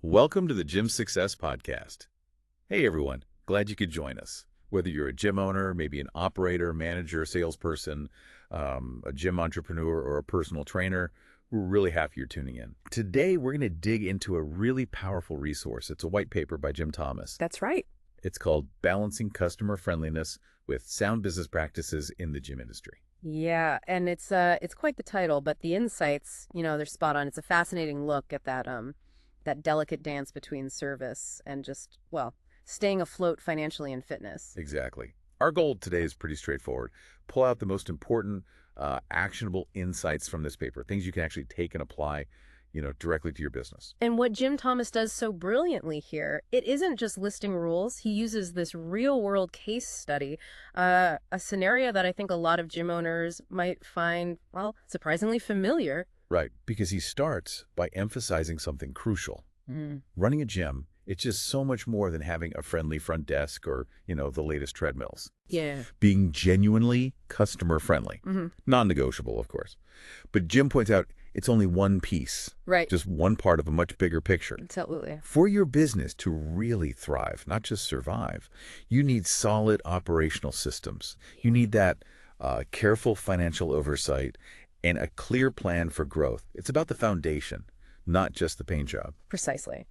Welcome to the Gym Success Podcast. Hey everyone, glad you could join us. Whether you're a gym owner, maybe an operator, manager, salesperson, a gym entrepreneur, or a personal trainer, we're really happy you're tuning in. Today, we're going to dig into a really powerful resource. It's a white paper by jthomas. That's right. It's called Balancing Customer Friendliness with Sound Business Practices in the Gym Industry. Yeah, and it's quite the title, but the insights, they're spot on. It's a fascinating look at that delicate dance between service and just, staying afloat financially in fitness. Exactly. Our goal today is pretty straightforward. Pull out the most important, actionable insights from this paper, things you can actually take and apply, directly to your business. And what jthomas does so brilliantly here, it isn't just listing rules. He uses this real-world case study, a scenario that I think a lot of gym owners might find, surprisingly familiar. Right, because he starts by emphasizing something crucial. Running a gym, it's just so much more than having a friendly front desk or, the latest treadmills. Yeah. Being genuinely customer-friendly. Non-negotiable, of course. But Jim points out it's only one piece. Right. Just one part of a much bigger picture. Absolutely. For your business to really thrive, not just survive, you need solid operational systems. You need that careful financial oversight and a clear plan for growth. It's about the foundation, not just the paint job. Precisely.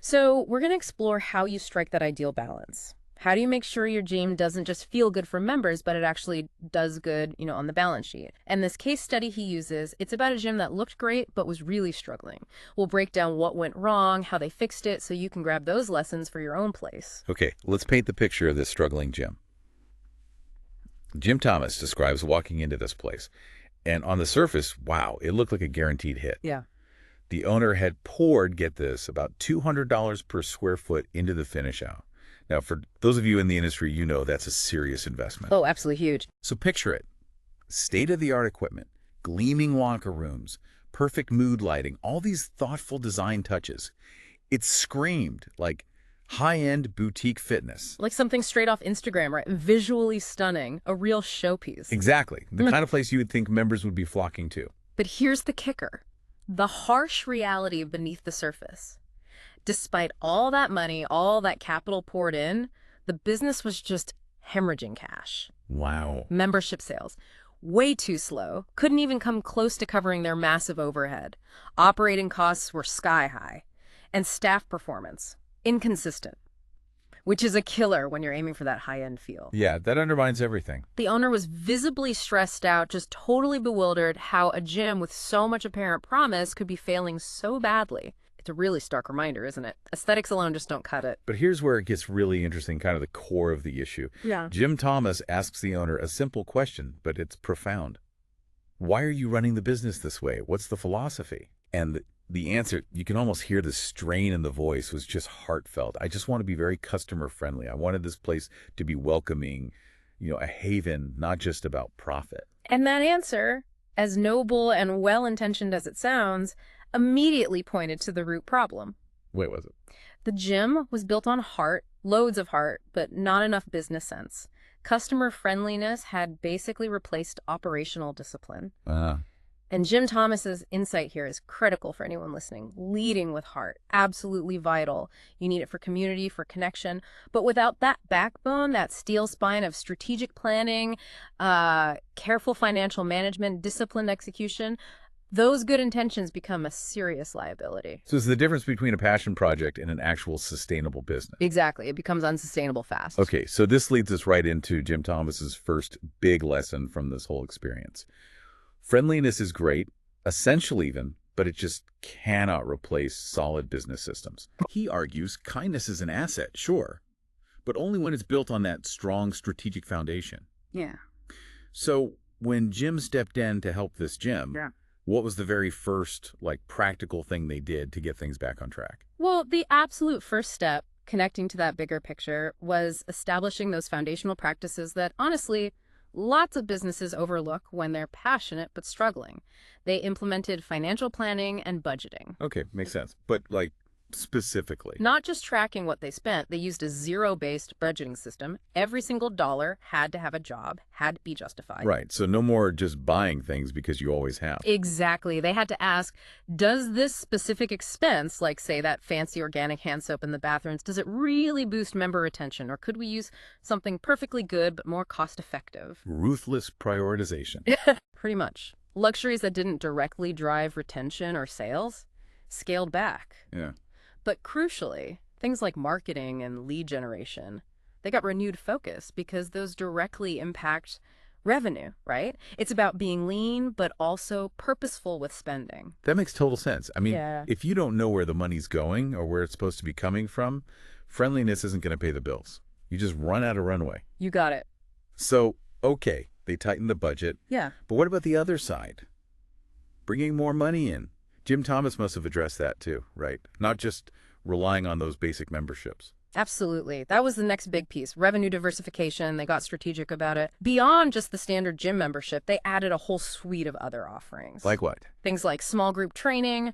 So we're going to explore how you strike that ideal balance. How do you make sure your gym doesn't just feel good for members, but it actually does good, on the balance sheet? And this case study he uses, it's about a gym that looked great, but was really struggling. We'll break down what went wrong, how they fixed it, so you can grab those lessons for your own place. Okay, let's paint the picture of this struggling gym. jthomas describes walking into this place. And on the surface, wow, it looked like a guaranteed hit. Yeah. The owner had poured, get this, about $200 per square foot into the finish out. Now, for those of you in the industry, that's a serious investment. Oh, absolutely huge. So picture it. State-of-the-art equipment, gleaming locker rooms, perfect mood lighting, all these thoughtful design touches. It screamed like high-end boutique fitness. Like something straight off Instagram, right? Visually stunning, a real showpiece. Exactly. The kind of place you would think members would be flocking to. But here's the kicker. The harsh reality beneath the surface. Despite all that money, all that capital poured in, the business was just hemorrhaging cash. Wow. Membership sales, way too slow, couldn't even come close to covering their massive overhead. Operating costs were sky high. And staff performance, inconsistent, which is a killer when you're aiming for that high-end feel. Yeah, that undermines everything. The owner was visibly stressed out, just totally bewildered how a gym with so much apparent promise could be failing so badly. It's a really stark reminder, isn't it? Aesthetics alone just don't cut it. But here's where it gets really interesting, kind of the core of the issue. Yeah. jthomas asks the owner a simple question, but it's profound. Why are you running the business this way? What's the philosophy? And the answer, you can almost hear the strain in the voice, was just heartfelt. I just want to be very customer friendly. I wanted this place to be welcoming, a haven, not just about profit. And that answer, as noble and well-intentioned as it sounds, immediately pointed to the root problem. Wait, was it? The gym was built on heart, loads of heart, but not enough business sense. Customer friendliness had basically replaced operational discipline. And jthomas's insight here is critical for anyone listening. Leading with heart, absolutely vital. You need it for community, for connection. But without that backbone, that steel spine of strategic planning, careful financial management, disciplined execution, those good intentions become a serious liability. So it's the difference between a passion project and an actual sustainable business. Exactly. It becomes unsustainable fast. Okay, so this leads us right into jthomas's first big lesson from this whole experience. Friendliness is great, essential even, but it just cannot replace solid business systems. He argues kindness is an asset, sure, but only when it's built on that strong strategic foundation. Yeah. So when Jim stepped in to help this gym, Yeah. what was the very first, practical thing they did to get things back on track? Well, the absolute first step, connecting to that bigger picture, was establishing those foundational practices that, honestly, lots of businesses overlook when they're passionate but struggling. They implemented financial planning and budgeting. Okay, makes sense. But, Specifically. Not just tracking what they spent, they used a zero-based budgeting system. Every single dollar had to have a job, had to be justified. Right. So no more just buying things because you always have. Exactly. They had to ask, does this specific expense, like say that fancy organic hand soap in the bathrooms, does it really boost member retention? Or could we use something perfectly good but more cost-effective? Ruthless prioritization. Pretty much. Luxuries that didn't directly drive retention or sales scaled back. Yeah. But crucially, things like marketing and lead generation, they got renewed focus because those directly impact revenue, right? It's about being lean, but also purposeful with spending. That makes total sense. I mean, Yeah. if you don't know where the money's going or where it's supposed to be coming from, friendliness isn't going to pay the bills. You just run out of runway. You got it. So, okay, they tightened the budget. Yeah. But what about the other side? Bringing more money in. Jim Thomas must have addressed that too, right? Not just relying on those basic memberships. Absolutely. That was the next big piece. Revenue diversification. They got strategic about it. Beyond just the standard gym membership, they added a whole suite of other offerings. Like what? Things like small group training,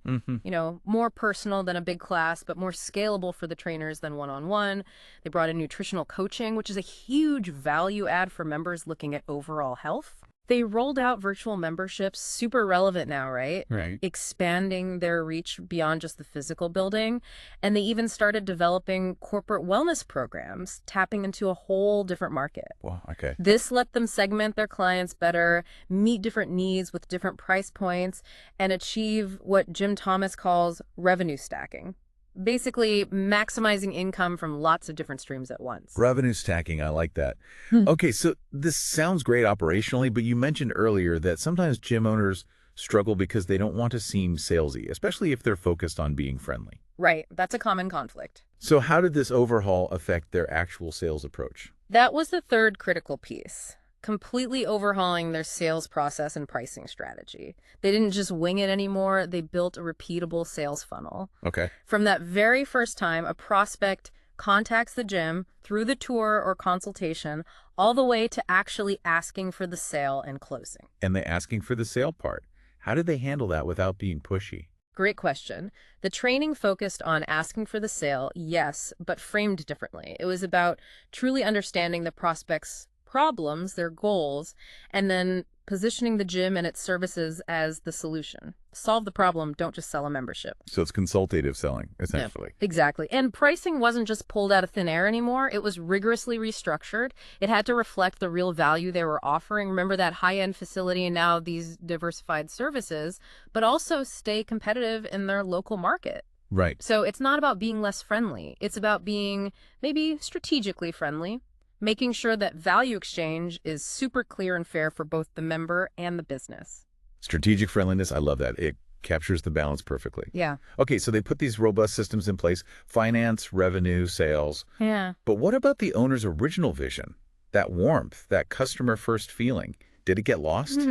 more personal than a big class, but more scalable for the trainers than one-on-one. They brought in nutritional coaching, which is a huge value add for members looking at overall health. They rolled out virtual memberships, super relevant now, right? Right. Expanding their reach beyond just the physical building. And they even started developing corporate wellness programs, tapping into a whole different market. Well, okay. This let them segment their clients better, meet different needs with different price points, and achieve what Jim Thomas calls revenue stacking. Basically, maximizing income from lots of different streams at once. Revenue stacking, I like that. Okay, so this sounds great operationally, but you mentioned earlier that sometimes gym owners struggle because they don't want to seem salesy, especially if they're focused on being friendly. Right, that's a common conflict. So how did this overhaul affect their actual sales approach? That was the third critical piece. Completely overhauling their sales process and pricing strategy. They didn't just wing it anymore, they built a repeatable sales funnel. Okay. From that very first time a prospect contacts the gym through the tour or consultation, all the way to actually asking for the sale and closing. And the asking for the sale part, how did they handle that without being pushy? Great question. The training focused on asking for the sale, yes, but framed differently. It was about truly understanding the prospect's problems, their goals, and then positioning the gym and its services as the solution. Solve the problem, don't just sell a membership. So it's consultative selling, essentially. Yeah, exactly. And pricing wasn't just pulled out of thin air anymore. It was rigorously restructured. It had to reflect the real value they were offering. Remember that high-end facility and now these diversified services, but also stay competitive in their local market. Right. So it's not about being less friendly. It's about being maybe strategically friendly, making sure that value exchange is super clear and fair for both the member and the business. Strategic friendliness, I love that. It captures the balance perfectly. Yeah. Okay, so they put these robust systems in place, finance, revenue, sales. Yeah. But what about the owner's original vision? That warmth, that customer-first feeling, did it get lost?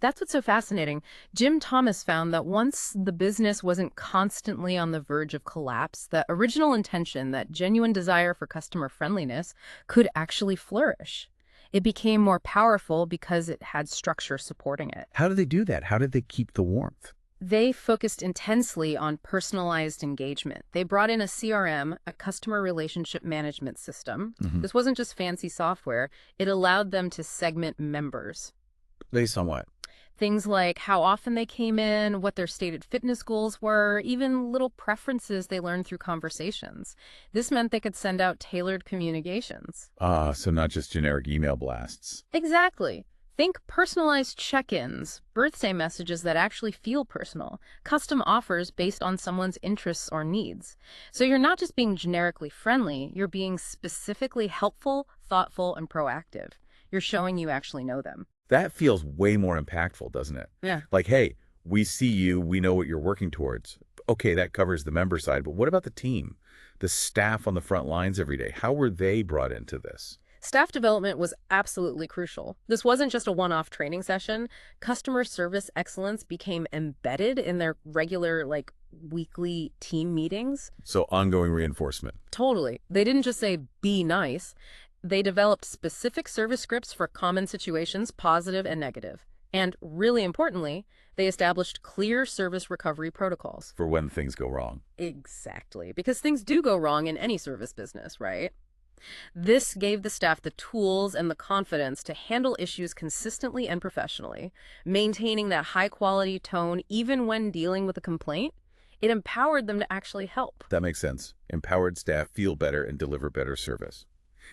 That's what's so fascinating. Jim Thomas found that once the business wasn't constantly on the verge of collapse, that original intention, that genuine desire for customer friendliness, could actually flourish. It became more powerful because it had structure supporting it. How did they do that? How did they keep the warmth? They focused intensely on personalized engagement. They brought in a CRM, a customer relationship management system. This wasn't just fancy software. It allowed them to segment members. Based on what? Things like how often they came in, what their stated fitness goals were, even little preferences they learned through conversations. This meant they could send out tailored communications. So not just generic email blasts. Exactly. Think personalized check-ins, birthday messages that actually feel personal, custom offers based on someone's interests or needs. So you're not just being generically friendly, you're being specifically helpful, thoughtful, and proactive. You're showing you actually know them. That feels way more impactful, doesn't it? Yeah. Like, hey, we see you, we know what you're working towards. Okay, that covers the member side, but what about the team? The staff on the front lines every day, how were they brought into this? Staff development was absolutely crucial. This wasn't just a one-off training session. Customer service excellence became embedded in their regular, weekly team meetings. So ongoing reinforcement. Totally. They didn't just say, be nice. They developed specific service scripts for common situations, positive and negative. And really importantly, they established clear service recovery protocols. For when things go wrong. Exactly, because things do go wrong in any service business, right? This gave the staff the tools and the confidence to handle issues consistently and professionally, maintaining that high-quality tone even when dealing with a complaint. It empowered them to actually help. That makes sense. Empowered staff feel better and deliver better service.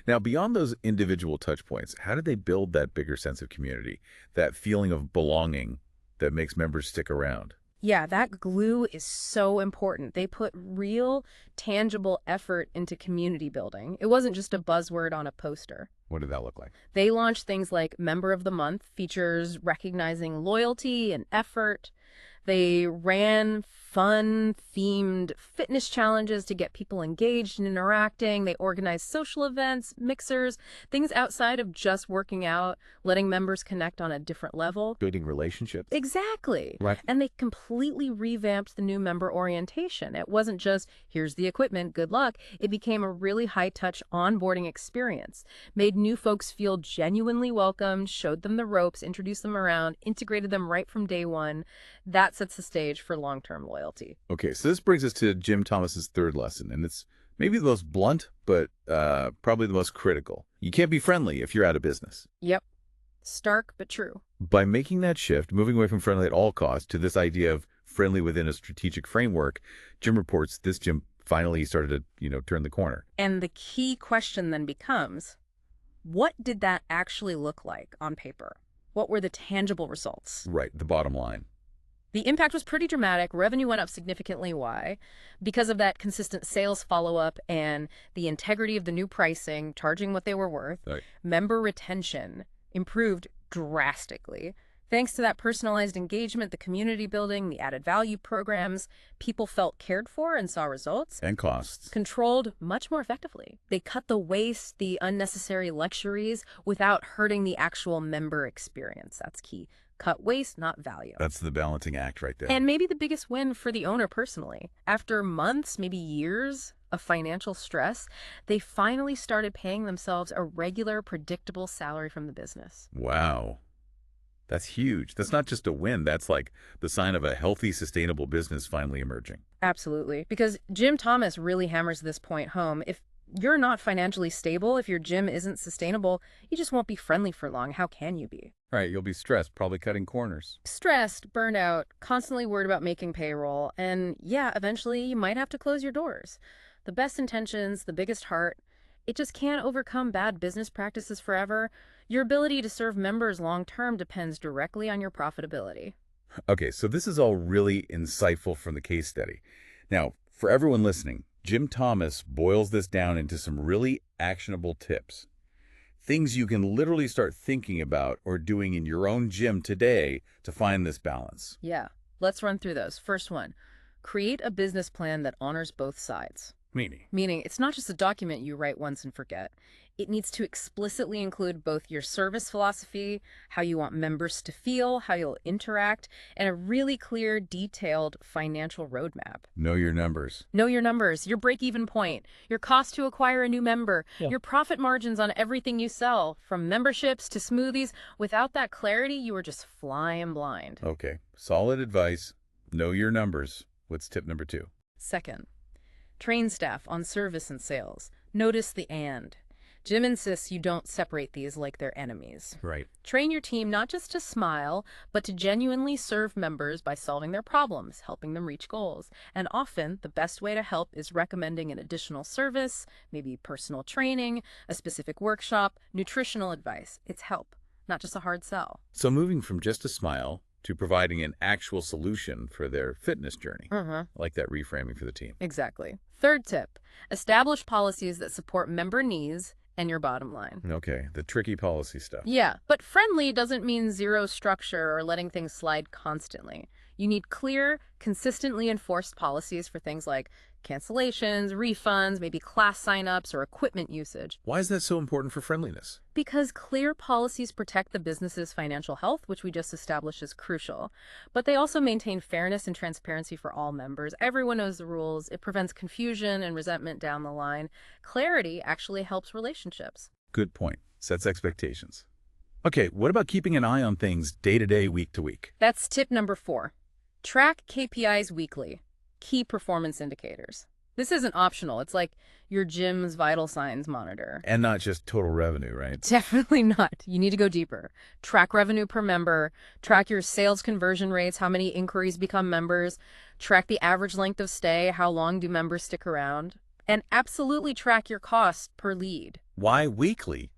Now, beyond those individual touch points, how did they build that bigger sense of community, that feeling of belonging that makes members stick around? Yeah, that glue is so important. They put real, tangible effort into community building. It wasn't just a buzzword on a poster. What did that look like? They launched things like Member of the Month, features recognizing loyalty and effort. They ran fun, themed fitness challenges to get people engaged and interacting. They organized social events, mixers, things outside of just working out, letting members connect on a different level. Building relationships. Exactly. Right. And they completely revamped the new member orientation. It wasn't just, here's the equipment, good luck. It became a really high-touch onboarding experience, made new folks feel genuinely welcomed, showed them the ropes, introduced them around, integrated them right from day one. That sets the stage for long-term loyalty. Okay, so this brings us to Jim Thomas's third lesson, and it's maybe the most blunt, but probably the most critical. You can't be friendly if you're out of business. Yep. Stark but true. By making that shift, moving away from friendly at all costs to this idea of friendly within a strategic framework, Jim reports this Jim finally started to, turn the corner. And the key question then becomes, what did that actually look like on paper? What were the tangible results? Right, the bottom line. The impact was pretty dramatic. Revenue went up significantly. Why? Because of that consistent sales follow-up and the integrity of the new pricing, charging what they were worth. Right. Member retention improved drastically. Thanks to that personalized engagement, the community building, the added value programs, people felt cared for and saw results. And costs. Controlled much more effectively. They cut the waste, the unnecessary luxuries, without hurting the actual member experience. That's key. Cut waste, not value. That's the balancing act right there. And maybe the biggest win for the owner personally. After months, maybe years of financial stress, they finally started paying themselves a regular, predictable salary from the business. Wow. That's huge. That's not just a win. That's like the sign of a healthy, sustainable business finally emerging. Absolutely. Because Jim Thomas really hammers this point home. If you're not financially stable, if your gym isn't sustainable, you just won't be friendly for long. How can you be? Right, you'll be stressed, probably cutting corners. Stressed, burned out, constantly worried about making payroll, and yeah, eventually you might have to close your doors. The best intentions, the biggest heart, it just can't overcome bad business practices forever. Your ability to serve members long-term depends directly on your profitability. Okay, so this is all really insightful from the case study. Now, for everyone listening, Jim Thomas boils this down into some really actionable tips. Things you can literally start thinking about or doing in your own gym today to find this balance. Yeah, let's run through those. First one, create a business plan that honors both sides. Meaning, it's not just a document you write once and forget. It needs to explicitly include both your service philosophy, how you want members to feel, how you'll interact, and a really clear, detailed financial roadmap. Know your numbers. Know your numbers, your break-even point, your cost to acquire a new member, Yeah. your profit margins on everything you sell, from memberships to smoothies. Without that clarity, you are just flying blind. Okay, solid advice. Know your numbers. What's tip number 2? Second, train staff on service and sales. Notice the and. Jim insists you don't separate these like they're enemies. Right. Train your team not just to smile, but to genuinely serve members by solving their problems, helping them reach goals. And often, the best way to help is recommending an additional service, maybe personal training, a specific workshop, nutritional advice. It's help, not just a hard sell. So moving from just a smile to providing an actual solution for their fitness journey. I like that reframing for the team. Exactly. Third tip, establish policies that support member needs and your bottom line. Okay, the tricky policy stuff. Yeah, but friendly doesn't mean zero structure or letting things slide constantly. You need clear, consistently enforced policies for things like cancellations, refunds, maybe class signups, or equipment usage. Why is that so important for friendliness? Because clear policies protect the business's financial health, which we just established is crucial. But they also maintain fairness and transparency for all members. Everyone knows the rules. It prevents confusion and resentment down the line. Clarity actually helps relationships. Good point. Sets expectations. Okay, what about keeping an eye on things day to day, week to week? That's tip number 4. Track KPIs weekly, key performance indicators. This isn't optional. It's like your gym's vital signs monitor. And not just total revenue, right? Definitely not. You need to go deeper. Track revenue per member, track your sales conversion rates, how many inquiries become members, track the average length of stay, how long do members stick around, and absolutely track your cost per lead. Why weekly?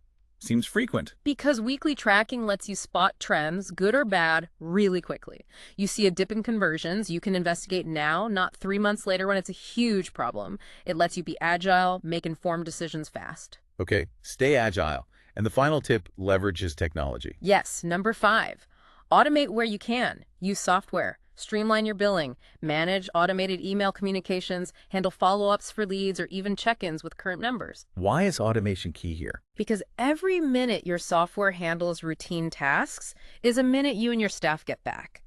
Seems frequent. Because weekly tracking lets you spot trends, good or bad, really quickly. You see a dip in conversions, you can investigate now, not 3 months later when it's a huge problem. It lets you be agile, make informed decisions fast. Okay, stay agile. And the final tip leverages technology. Yes, number 5, automate where you can. Use software. Streamline your billing, manage automated email communications, handle follow-ups for leads, or even check-ins with current members. Why is automation key here? Because every minute your software handles routine tasks is a minute you and your staff get back.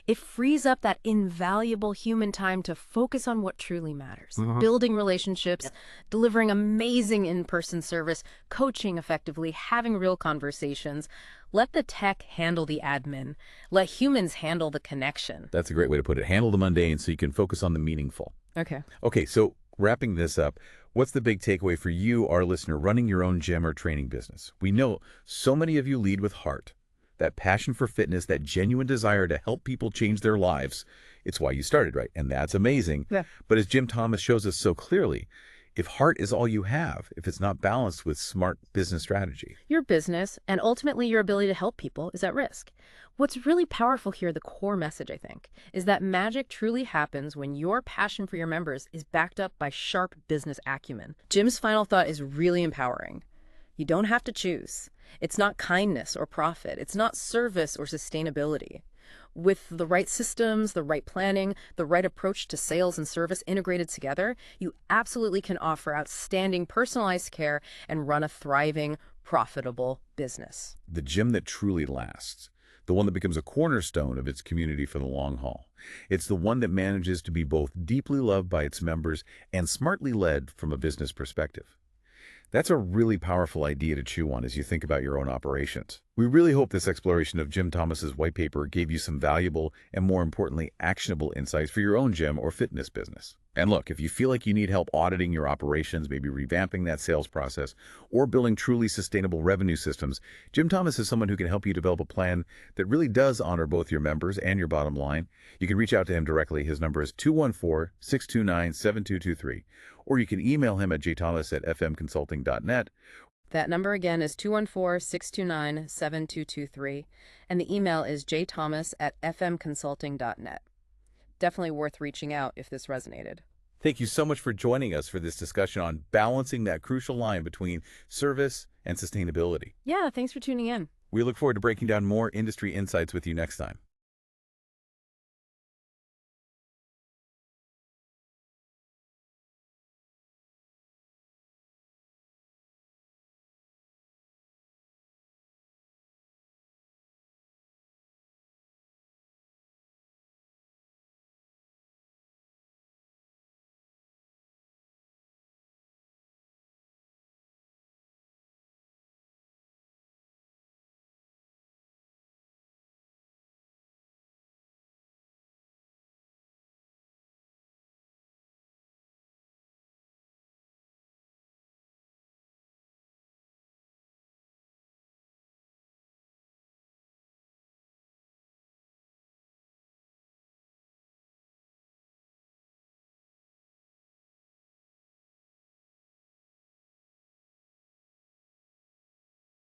It frees up that invaluable human time to focus on what truly matters. Building relationships, delivering amazing in-person service, coaching effectively, having real conversations. Let the tech handle the admin. Let humans handle the connection. That's a great way to put it. Handle the mundane so you can focus on the meaningful. Okay. Okay, so wrapping this up, what's the big takeaway for you, our listener, running your own gym or training business? We know so many of you lead with heart. That passion for fitness, that genuine desire to help people change their lives. It's why you started, right? And that's amazing. Yeah. But as Jim Thomas shows us so clearly, if heart is all you have, if it's not balanced with smart business strategy. Your business, and ultimately your ability to help people, is at risk. What's really powerful here, the core message, I think, is that magic truly happens when your passion for your members is backed up by sharp business acumen. Jim's final thought is really empowering. You don't have to choose. It's not kindness or profit. It's not service or sustainability. With the right systems, the right planning, the right approach to sales and service integrated together, you absolutely can offer outstanding personalized care and run a thriving, profitable business. The gym that truly lasts. The one that becomes a cornerstone of its community for the long haul. It's the one that manages to be both deeply loved by its members and smartly led from a business perspective. That's a really powerful idea to chew on as you think about your own operations. We really hope this exploration of Jim Thomas's white paper gave you some valuable and, more importantly, actionable insights for your own gym or fitness business. And look, if you feel like you need help auditing your operations, maybe revamping that sales process, or building truly sustainable revenue systems, Jim Thomas is someone who can help you develop a plan that really does honor both your members and your bottom line. You can reach out to him directly. His number is 214-629-7223. Or you can email him at jthomas@fmconsulting.net. That number again is 214-629-7223, and the email is jthomas@fmconsulting.net. Definitely worth reaching out if this resonated. Thank you so much for joining us for this discussion on balancing that crucial line between service and sustainability. Yeah, thanks for tuning in. We look forward to breaking down more industry insights with you next time.